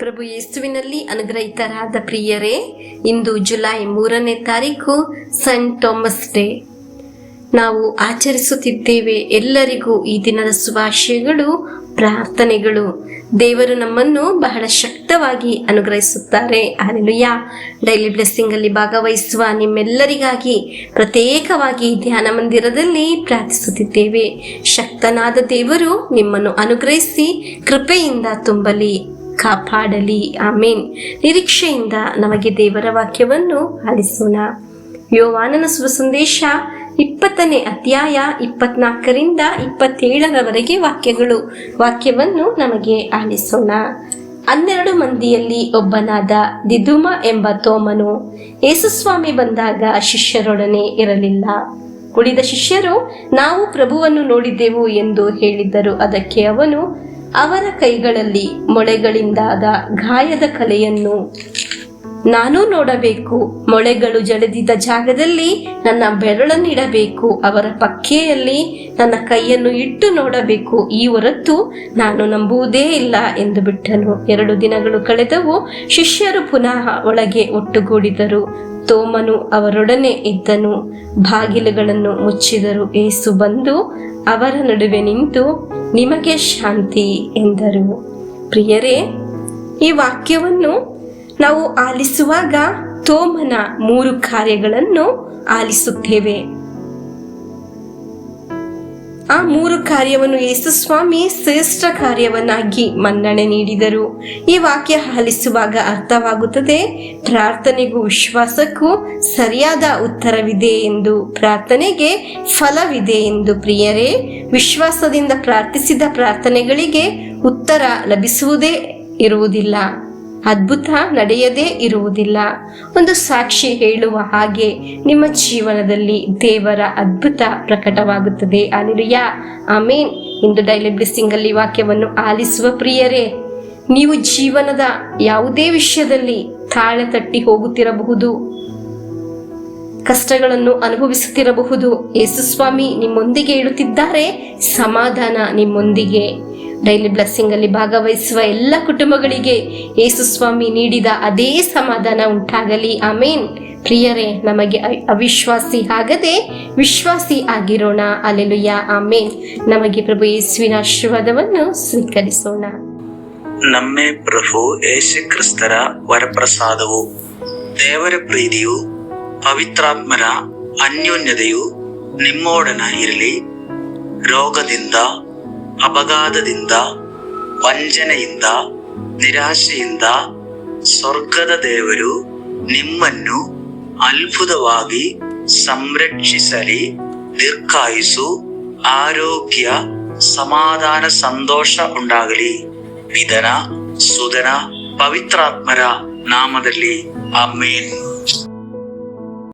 ಪ್ರಭು ಯೇಸುವಿನಲ್ಲಿ ಅನುಗ್ರಹಿತರಾದ ಪ್ರಿಯರೇ, ಇಂದು ಜುಲೈ 3ನೇ ತಾರೀಕು ಸೈಂಟ್ ಥಾಮಸ್ ಡೇ ನಾವು ಆಚರಿಸುತ್ತಿದ್ದೇವೆ. ಎಲ್ಲರಿಗೂ ಈ ದಿನದ ಶುಭಾಶಯಗಳು, ಪ್ರಾರ್ಥನೆಗಳು. ದೇವರು ನಮ್ಮನ್ನು ಬಹಳ ಶಕ್ತವಾಗಿ ಅನುಗ್ರಹಿಸುತ್ತಾರೆ. ಹಲ್ಲೆಲೂಯಾ. ಡೈಲಿ ಬ್ಲೆಸ್ಸಿಂಗ್ ಅಲ್ಲಿ ಭಾಗವಹಿಸುವ ನಿಮ್ಮೆಲ್ಲರಿಗಾಗಿ ಪ್ರತ್ಯೇಕವಾಗಿ ಧ್ಯಾನ ಮಂದಿರದಲ್ಲಿ ಪ್ರಾರ್ಥಿಸುತ್ತಿದ್ದೇವೆ. ಶಕ್ತನಾದ ದೇವರು ನಿಮ್ಮನ್ನು ಅನುಗ್ರಹಿಸಿ ಕೃಪೆಯಿಂದ ತುಂಬಲಿ, ಕಾಪಾಡಲಿ. ಆಮೇನ್. ನಿರೀಕ್ಷೆಯಿಂದ ನಮಗೆ ದೇವರ ವಾಕ್ಯವನ್ನು ಆಲಿಸೋಣ. ಯೋಹಾನನ ಶುಭ ಸಂದೇಶ 20ನೇ ಅಧ್ಯಾಯ 24ರಿಂದ 27ರವರೆಗೆ ವಾಕ್ಯವನ್ನು ನಮಗೆ ಆಲಿಸೋಣ. 12 ಮಂದಿಯಲ್ಲಿ ಒಬ್ಬನಾದ ದಿದುಮ ಎಂಬ ತೋಮನು ಯೇಸುಸ್ವಾಮಿ ಬಂದಾಗ ಶಿಷ್ಯರೊಡನೆ ಇರಲಿಲ್ಲ. ಉಳಿದ ಶಿಷ್ಯರು, ನಾವು ಪ್ರಭುವನ್ನು ನೋಡಿದ್ದೆವು ಎಂದು ಹೇಳಿದ್ದರು. ಅದಕ್ಕೆ ಅವನು, ಅವರ ಕೈಗಳಲ್ಲಿ ಮೊಳೆಗಳಿಂದಾದ ಗಾಯದ ಕಲೆಯನ್ನು ನಾನು ನೋಡಬೇಕು, ಮೊಳೆಗಳು ಜಡಿದಿದ್ದ ಜಾಗದಲ್ಲಿ ನನ್ನ ಬೆರಳನ್ನಿಡಬೇಕು, ಅವರ ಪಕ್ಕೆಯಲ್ಲಿ ನನ್ನ ಕೈಯನ್ನು ಇಟ್ಟು ನೋಡಬೇಕು, ಈ ಹೊರತು ನಾನು ನಂಬುವುದೇ ಇಲ್ಲ ಎಂದು ಬಿಟ್ಟನು. 2 ದಿನಗಳು ಕಳೆದವು. ಶಿಷ್ಯರು ಪುನಃ ಒಳಗೆ ಒಟ್ಟುಗೂಡಿದರು. ತೋಮನು ಅವರೊಡನೆ ಇದ್ದನು. ಬಾಗಿಲುಗಳನ್ನು ಮುಚ್ಚಿದರು. ಯೇಸು ಬಂದು ಅವರ ನಡುವೆ ನಿಂತು, ನಿಮಗೆ ಶಾಂತಿ ಎಂದರು. ಪ್ರಿಯರೇ, ಈ ವಾಕ್ಯವನ್ನು ನಾವು ಆಲಿಸುವಾಗ ತೋಮನ 3 ಕಾರ್ಯಗಳನ್ನು ಆಲಿಸುತ್ತೇವೆ. ಆ 3 ಕಾರ್ಯವನ್ನು ಯೇಸುಸ್ವಾಮಿ ಶ್ರೇಷ್ಠ ಕಾರ್ಯವನ್ನಾಗಿ ಮನ್ನಣೆ ನೀಡಿದರು. ಈ ವಾಕ್ಯ ಆಲಿಸುವಾಗ ಅರ್ಥವಾಗುತ್ತದೆ, ಪ್ರಾರ್ಥನೆಗೂ ವಿಶ್ವಾಸಕ್ಕೂ ಸರಿಯಾದ ಉತ್ತರವಿದೆ ಎಂದು, ಪ್ರಾರ್ಥನೆಗೆ ಫಲವಿದೆ ಎಂದು. ಪ್ರಿಯರೇ, ವಿಶ್ವಾಸದಿಂದ ಪ್ರಾರ್ಥಿಸಿದ ಪ್ರಾರ್ಥನೆಗಳಿಗೆ ಉತ್ತರ ಲಭಿಸುವುದೇ ಇರುವುದಿಲ್ಲ, ಅದ್ಭುತ ನಡೆಯದೇ ಇರುವುದಿಲ್ಲ. ಒಂದು ಸಾಕ್ಷಿ ಹೇಳುವ ಹಾಗೆ ನಿಮ್ಮ ಜೀವನದಲ್ಲಿ ದೇವರ ಅದ್ಭುತ ಪ್ರಕಟವಾಗುತ್ತದೆ. ಹಲ್ಲೆಲೂಯಾ. ಆಮೇನ್. ಇಂದು ಡೈಲಿ ಬ್ಲೆಸ್ಸಿಂಗ್ ಅಲ್ಲಿ ವಾಕ್ಯವನ್ನು ಆಲಿಸುವ ಪ್ರಿಯರೇ, ನೀವು ಜೀವನದ ಯಾವುದೇ ವಿಷಯದಲ್ಲಿ ತಾಳೆ ತಟ್ಟಿ ಹೋಗುತ್ತಿರಬಹುದು, ಕಷ್ಟಗಳನ್ನು ಅನುಭವಿಸುತ್ತಿರಬಹುದು. ಯೇಸುಸ್ವಾಮಿ ನಿಮ್ಮೊಂದಿಗೆ ಇರುತ್ತಿದ್ದಾರೆ. ಸಮಾಧಾನ ನಿಮ್ಮೊಂದಿಗೆ. ಡೈಲಿ ಬ್ಲೆಸ್ಸಿಂಗ್ ಅಲ್ಲಿ ಭಾಗವಹಿಸುವ ಎಲ್ಲ ಕುಟುಂಬಗಳಿಗೆ ಯೇಸುಸ್ವಾಮಿ ನೀಡಿದ ಅದೇ ಸಮಾಧಾನ ಉಂಟಾಗಲಿ. ಆಮೇನ್. ಪ್ರಿಯರೇ, ನಮಗೆ ಅವಿಶ್ವಾಸಿ ಆಗದೆ ವಿಶ್ವಾಸಿ ಆಗಿರೋಣ. ಹಲ್ಲೆಲೂಯಾ. ಆಮೇನ್. ನಮಗೆ ಪ್ರಭು ಯೇಸುವಿನ ಆಶೀರ್ವಾದವನ್ನು ಸ್ವೀಕರಿಸೋಣ. ನಮ್ಮ ಪ್ರಭು ಯೇಸು ಕ್ರಿಸ್ತರ ವರಪ್ರಸಾದವು, ದೇವರ ಪ್ರೀತಿಯು, ಪವಿತ್ರಾತ್ಮರ ಅನ್ಯೋನ್ಯತೆಯು ನಿಮ್ಮೊಡನೆ ಇರಲಿ. ರೋಗದಿಂದ, ಅಪಘಾತದಿಂದ, ವಂಚನೆಯಿಂದ, ನಿರಾಶೆಯಿಂದ ಸ್ವರ್ಗದ ದೇವರು ನಿಮ್ಮನ್ನು ಅದ್ಭುತವಾಗಿ ಸಂರಕ್ಷಿಸಲಿ. ದೀರ್ಘಾಯುಸ್ಸು, ಆರೋಗ್ಯ, ಸಮಾಧಾನ, ಸಂತೋಷ ಉಂಟಾಗಲಿ. ಪಿತನ, ಸುತನ, ಪವಿತ್ರಾತ್ಮರ ನಾಮದಲ್ಲಿ ಆಮೇನ್.